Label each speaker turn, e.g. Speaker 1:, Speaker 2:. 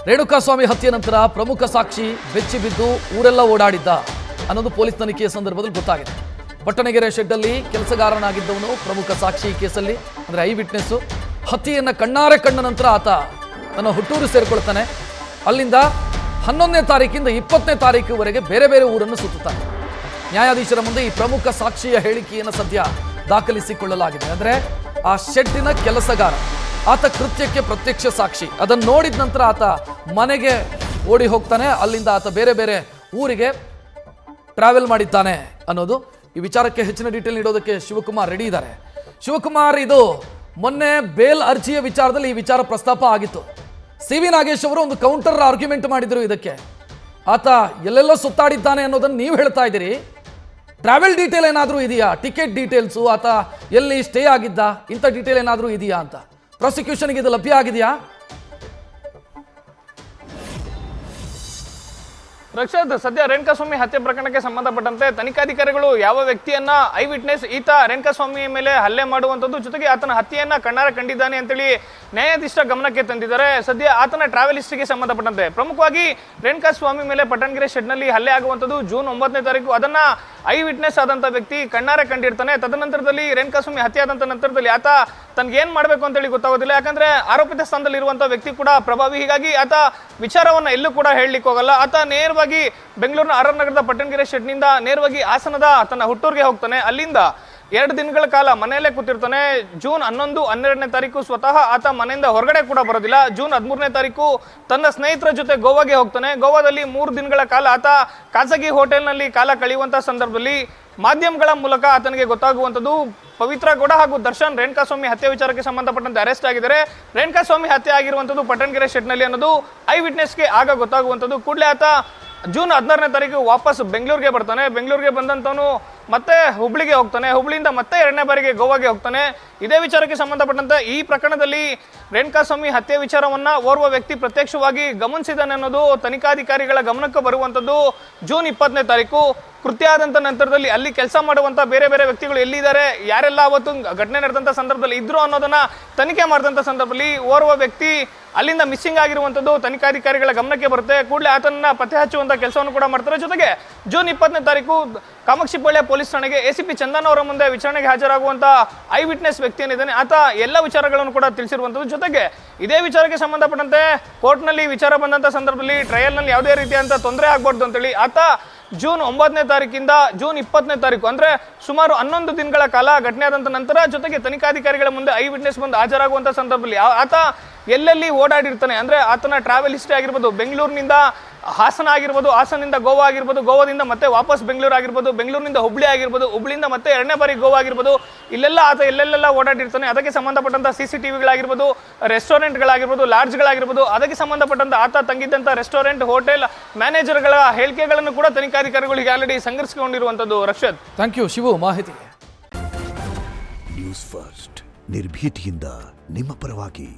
Speaker 1: ರೇಣುಕಾಸ್ವಾಮಿ ಹತ್ಯೆ ನಂತರ ಪ್ರಮುಖ ಸಾಕ್ಷಿ ಬೆಚ್ಚಿ ಬಿದ್ದು ಊರೆಲ್ಲ ಓಡಾಡಿದ್ದ ಅನ್ನೋದು ಪೊಲೀಸ್ ತನಿಖೆಯ ಸಂದರ್ಭದಲ್ಲಿ ಗೊತ್ತಾಗಿದೆ. ಪಟ್ಟಣಗೆರೆ ಶೆಡ್ಡಲ್ಲಿ ಕೆಲಸಗಾರನಾಗಿದ್ದವನು ಪ್ರಮುಖ ಸಾಕ್ಷಿ ಈ ಕೇಸಲ್ಲಿ, ಅಂದರೆ ಐ ವಿಟ್ನೆಸ್ಸು. ಹತ್ಯೆಯನ್ನು ಕಣ್ಣಾರೆ ಕಂಡ ನಂತರ ಆತ ತನ್ನ ಹುಟ್ಟೂರು ಸೇರಿಕೊಳ್ತಾನೆ. ಅಲ್ಲಿಂದ 11ನೇ ತಾರೀಕಿಂದ 20ನೇ ತಾರೀಕುವರೆಗೆ ಬೇರೆ ಬೇರೆ ಊರನ್ನು ಸುತ್ತುತ್ತಾನೆ. ನ್ಯಾಯಾಧೀಶರ ಮುಂದೆ ಈ ಪ್ರಮುಖ ಸಾಕ್ಷಿಯ ಹೇಳಿಕೆಯನ್ನು ಸದ್ಯ ದಾಖಲಿಸಿಕೊಳ್ಳಲಾಗಿದೆ. ಅಂದರೆ ಆ ಶೆಡ್ಡಿನ ಕೆಲಸಗಾರ, ಆತ ಕೃತ್ಯಕ್ಕೆ ಪ್ರತ್ಯಕ್ಷ ಸಾಕ್ಷಿ. ಅದನ್ನು ನೋಡಿದ ನಂತರ ಆತ ಮನೆಗೆ ಓಡಿ ಹೋಗ್ತಾನೆ. ಅಲ್ಲಿಂದ ಆತ ಬೇರೆ ಬೇರೆ ಊರಿಗೆ ಟ್ರಾವೆಲ್ ಮಾಡಿದ್ದಾನೆ ಅನ್ನೋದು. ಈ ವಿಚಾರಕ್ಕೆ ಹೆಚ್ಚಿನ ಡೀಟೇಲ್ ನೀಡೋದಕ್ಕೆ ಶಿವಕುಮಾರ್ ರೆಡಿ ಇದ್ದಾರೆ. ಶಿವಕುಮಾರ್, ಇದು ಮೊನ್ನೆ ಬೇಲ್ ಅರ್ಜಿಯ ವಿಚಾರದಲ್ಲಿ ಈ ವಿಚಾರ ಪ್ರಸ್ತಾಪ ಆಗಿತ್ತು. ಸಿ.ವಿ. ನಾಗೇಶ್ ಅವರು ಒಂದು ಕೌಂಟರ್ ಆರ್ಗ್ಯುಮೆಂಟ್ ಮಾಡಿದ್ರು ಇದಕ್ಕೆ. ಆತ ಎಲ್ಲೆಲ್ಲೋ ಸುತ್ತಾಡಿದ್ದಾನೆ ಅನ್ನೋದನ್ನು ನೀವು ಹೇಳ್ತಾ ಇದ್ದೀರಿ. ಟ್ರಾವೆಲ್ ಡೀಟೇಲ್ ಏನಾದರೂ ಇದೆಯಾ? ಟಿಕೆಟ್ ಡೀಟೇಲ್ಸು, ಆತ ಎಲ್ಲಿ ಸ್ಟೇ ಆಗಿದ್ದ, ಇಂಥ ಡೀಟೇಲ್ ಏನಾದರೂ ಇದೆಯಾ ಅಂತ ಪ್ರಾಸಿಕ್ಯೂಷನ್ಗೆ ಇದು ಲಭ್ಯ ಆಗಿದೆಯಾ?
Speaker 2: ರಕ್ಷತ್, ಸದ್ಯ ರೇಣುಕಾಸ್ವಾಮಿ ಹತ್ಯೆ ಪ್ರಕರಣಕ್ಕೆ ಸಂಬಂಧಪಟ್ಟಂತೆ ತನಿಖಾಧಿಕಾರಿಗಳು ಯಾವ ವ್ಯಕ್ತಿಯನ್ನ ಐ ವಿಟ್ನೆಸ್ ಈತ ರೇಣುಕಾಸ್ವಾಮಿ ಮೇಲೆ ಹಲ್ಲೆ ಮಾಡುವಂಥದ್ದು, ಜೊತೆಗೆ ಆತನ ಹತ್ಯೆಯನ್ನ ಕಣ್ಣಾರೆ ಕಂಡಿದ್ದಾನೆ ಅಂತೇಳಿ ನ್ಯಾಯಾಧೀಶರ ಗಮನಕ್ಕೆ ತಂದಿದ್ದಾರೆ. ಸದ್ಯ ಆತನ ಟ್ರಾವೆಲ್ ಹಿಸ್ಟ್ರಿಗೆ ಸಂಬಂಧಪಟ್ಟಂತೆ ಪ್ರಮುಖವಾಗಿ ರೇಣುಕಾಸ್ವಾಮಿ ಮೇಲೆ ಪಟ್ಟಣಗೆರೆ ಶೆಡ್ನಲ್ಲಿ ಹಲ್ಲೆ ಆಗುವಂಥದ್ದು ಜೂನ್ 9ನೇ ತಾರೀಕು. ಅದನ್ನ ಐ ವಿಟ್ನೆಸ್ ಆದಂಥ ವ್ಯಕ್ತಿ ಕಣ್ಣಾರೆ ಕಂಡಿರ್ತಾನೆ. ತದನಂತರದಲ್ಲಿ ರೇಣುಕಾಸ್ವಾಮಿ ಹತ್ಯೆ ಆದಂಥ ನಂತರದಲ್ಲಿ ಆತ ತನ್ಗೆ ಏನ್ ಮಾಡಬೇಕು ಅಂತೇಳಿ ಗೊತ್ತಾಗೋದಿಲ್ಲ. ಯಾಕಂದ್ರೆ ಆರೋಪಿತ ಸ್ಥಾನದಲ್ಲಿ ಇರುವಂತಹ ವ್ಯಕ್ತಿ ಕೂಡ ಪ್ರಭಾವಿ. ಹೀಗಾಗಿ ಆತ ವಿಚಾರವನ್ನ ಎಲ್ಲೂ ಕೂಡ ಹೇಳಲಿಕ್ಕೆ ಹೋಗಲ್ಲ. ಆತ ನೇರವಾಗಿ ಬೆಂಗಳೂರಿನ ಆರ್ ಆರ್ ನಗರದ ಪಟ್ಟಣಗೆರೆ ಶೆಡ್ನಿಂದ ನೇರವಾಗಿ ಹಾಸನದ ತನ್ನ ಹುಟ್ಟೂರಿಗೆ ಹೋಗ್ತಾನೆ. ಅಲ್ಲಿಂದ 2 ದಿನಗಳ ಕಾಲ ಮನೆಯಲ್ಲೇ ಕೂತಿರ್ತಾನೆ. ಜೂನ್ 11, 12ನೇ ತಾರೀಕು ಸ್ವತಃ ಆತ ಮನೆಯಿಂದ ಹೊರಗಡೆ ಕೂಡ ಬರೋದಿಲ್ಲ. ಜೂನ್ 13ನೇ ತಾರೀಕು ತನ್ನ ಸ್ನೇಹಿತರ ಜೊತೆ ಗೋವಾಗೆ ಹೋಗ್ತಾನೆ. ಗೋವಾದಲ್ಲಿ 3 ದಿನಗಳ ಕಾಲ ಆತ ಖಾಸಗಿ ಹೋಟೆಲ್ನಲ್ಲಿ ಕಾಲ ಕಳೆಯುವಂತಹ ಸಂದರ್ಭದಲ್ಲಿ ಮಾಧ್ಯಮಗಳ ಮೂಲಕ ಆತನಿಗೆ ಗೊತ್ತಾಗುವಂಥದ್ದು ಪವಿತ್ರ ಗೌಡ ಹಾಗೂ ದರ್ಶನ್ ರೇಣುಕಾಸ್ವಾಮಿ ಹತ್ಯೆ ವಿಚಾರಕ್ಕೆ ಸಂಬಂಧಪಟ್ಟಂತೆ ಅರೆಸ್ಟ್ ಆಗಿದ್ದಾರೆ. ರೇಣುಕಾಸ್ವಾಮಿ ಹತ್ಯೆ ಆಗಿರುವಂಥದ್ದು ಪಟ್ಟಣಗೆರೆ ಶೆಡ್ನಲ್ಲಿ ಅನ್ನೋದು ಐ ವಿಟ್ನೆಸ್ಗೆ ಆಗ ಗೊತ್ತಾಗುವಂಥದ್ದು. ಕೂಡಲೇ ಆತ ಜೂನ್ 16ನೇ ತಾರೀಕು ವಾಪಸ್ ಬೆಂಗಳೂರಿಗೆ ಬರ್ತಾನೆ. ಬೆಂಗಳೂರಿಗೆ ಬಂದಂತವನು ಮತ್ತೆ ಹುಬ್ಳಿಗೆ ಹೋಗ್ತಾನೆ. ಹುಬ್ಳಿಯಿಂದ ಮತ್ತೆ 2ನೇ ಬಾರಿಗೆ ಗೋವಾಗೆ ಹೋಗ್ತಾನೆ. ಇದೇ ವಿಚಾರಕ್ಕೆ ಸಂಬಂಧಪಟ್ಟಂತೆ ಈ ಪ್ರಕರಣದಲ್ಲಿ ರೇಣುಕಾಸ್ವಾಮಿ ಹತ್ಯೆ ವಿಚಾರವನ್ನ ಓರ್ವ ವ್ಯಕ್ತಿ ಪ್ರತ್ಯಕ್ಷವಾಗಿ ಗಮನಿಸಿದಾನೆ ಅನ್ನೋದು ತನಿಖಾಧಿಕಾರಿಗಳ ಗಮನಕ್ಕೆ ಬರುವಂಥದ್ದು ಜೂನ್ 20ನೇ ತಾರೀಕು. ಕೃತ್ಯ ಆದಂತ ನಂತರದಲ್ಲಿ ಅಲ್ಲಿ ಕೆಲಸ ಮಾಡುವಂತ ಬೇರೆ ಬೇರೆ ವ್ಯಕ್ತಿಗಳು ಎಲ್ಲಿದ್ದಾರೆ, ಯಾರೆಲ್ಲ ಅವತ್ತು ಘಟನೆ ನಡೆದಂತ ಸಂದರ್ಭದಲ್ಲಿ ಇದ್ರು ಅನ್ನೋದನ್ನ ತನಿಖೆ ಮಾಡಿದಂತ ಸಂದರ್ಭದಲ್ಲಿ ಓರ್ವ ವ್ಯಕ್ತಿ ಅಲ್ಲಿಂದ ಮಿಸ್ಸಿಂಗ್ ಆಗಿರುವಂಥದ್ದು ತನಿಖಾಧಿಕಾರಿಗಳ ಗಮನಕ್ಕೆ ಬರುತ್ತೆ. ಕೂಡಲೇ ಆತನನ್ನ ಪತ್ತೆ ಹಚ್ಚುವಂತ ಕೆಲಸವನ್ನು ಕೂಡ ಮಾಡ್ತಾರೆ. ಜೊತೆಗೆ ಜೂನ್ 20ನೇ ತಾರೀಕು ಕಾಮಾಕ್ಷಿಪಾಳ್ಯ ಪೊಲೀಸ್ ಠಾಣೆಗೆ ಎಸಿಪಿ ಚಂದನ್ ಅವರ ಮುಂದೆ ವಿಚಾರಣೆಗೆ ಹಾಜರಾಗುವಂತ ಐ ವಿಟ್ನೆಸ್ ವ್ಯಕ್ತಿ ಏನಿದ್ದಾನೆ ಆತ ಎಲ್ಲ ವಿಚಾರಗಳನ್ನು ಕೂಡ ತಿಳಿಸಿರುವಂಥದ್ದು. ಜೊತೆಗೆ ಇದೇ ವಿಚಾರಕ್ಕೆ ಸಂಬಂಧಪಟ್ಟಂತೆ ಕೋರ್ಟ್ನಲ್ಲಿ ವಿಚಾರ ಬಂದಂತ ಸಂದರ್ಭದಲ್ಲಿ ಟ್ರಯಲ್ನಲ್ಲಿ ಯಾವುದೇ ರೀತಿಯಂತ ತೊಂದರೆ ಆಗ್ಬಾರ್ದು ಅಂತೇಳಿ ಆತ ಜೂನ್ 9ನೇ ತಾರೀಕಿಂದ ಜೂನ್ 20ನೇ ತಾರೀಕು ಅಂದ್ರೆ ಸುಮಾರು 11 ದಿನಗಳ ಕಾಲ ಘಟನೆ ಆದಂತ ನಂತರ ಜೊತೆಗೆ ತನಿಖಾಧಿಕಾರಿಗಳ ಮುಂದೆ ಐ ವಿಟ್ನೆಸ್ ಮುಂದೆ ಹಾಜರಾಗುವಂತ ಸಂದರ್ಭದಲ್ಲಿ ಆತ ಎಲ್ಲೆಲ್ಲಿ ಓಡಾಡಿರ್ತಾನೆ ಅಂದ್ರೆ ಆತನ ಟ್ರಾವೆಲ್ ಹಿಸ್ಟ್ರಿ ಆಗಿರ್ಬೋದು, ಬೆಂಗಳೂರಿನಿಂದ ಹಾಸನ ಆಗಿರ್ಬೋದು, ಹಾಸನದಿಂದ ಗೋವಾ ಆಗಿರ್ಬೋದು, ಗೋವಾದಿಂದ ಮತ್ತೆ ವಾಪಸ್ ಬೆಂಗಳೂರು ಆಗಿರ್ಬೋದು, ಬೆಂಗಳೂರಿನಿಂದ ಹುಬ್ಳಿ ಆಗಿರ್ಬೋದು, ಹುಬ್ಳಿಯಿಂದ ಮತ್ತೆ 2ನೇ ಬಾರಿ ಗೋವಾ ಆಗಿರ್ಬೋದು, ಇಲ್ಲೆಲ್ಲ ಆತ ಎಲ್ಲೆಲ್ಲ ಓಡಾಡಿರ್ತಾನೆ. ಅದಕ್ಕೆ ಸಂಬಂಧಪಟ್ಟಂತ CCTVಗಳಾಗಿರ್ಬೋದು, ರೆಸ್ಟೋರೆಂಟ್ಗಳಾಗಿರ್ಬೋದು, ಲಾಡ್ಜ್ಗಳಾಗಿರ್ಬೋದು, ಅದಕ್ಕೆ ಸಂಬಂಧಪಟ್ಟಂತ ಆತ ತಂಗಿದ್ದಂತ ರೆಸ್ಟೋರೆಂಟ್, ಹೋಟೆಲ್ ಮ್ಯಾನೇಜರ್ಗಳ ಹೇಳಿಕೆಗಳನ್ನು ಕೂಡ ತನಿಖಾಧಿಕಾರಿಗಳು ಈಗ ಆಲ್ರೆಡಿ ಸಂಗ್ರಹಿಸಿಕೊಂಡಿರುವಂತದ್ದು. ರಕ್ಷತ್,
Speaker 1: ಥ್ಯಾಂಕ್ ಯು ಶಿವು ಮಾಹಿತಿಗೆ.
Speaker 3: ನ್ಯೂಸ್ ಫಸ್ಟ್ ನಿರ್ಭೀತಿಯಿಂದ ನಿಮ್ಮ ಪರವಾಗಿ.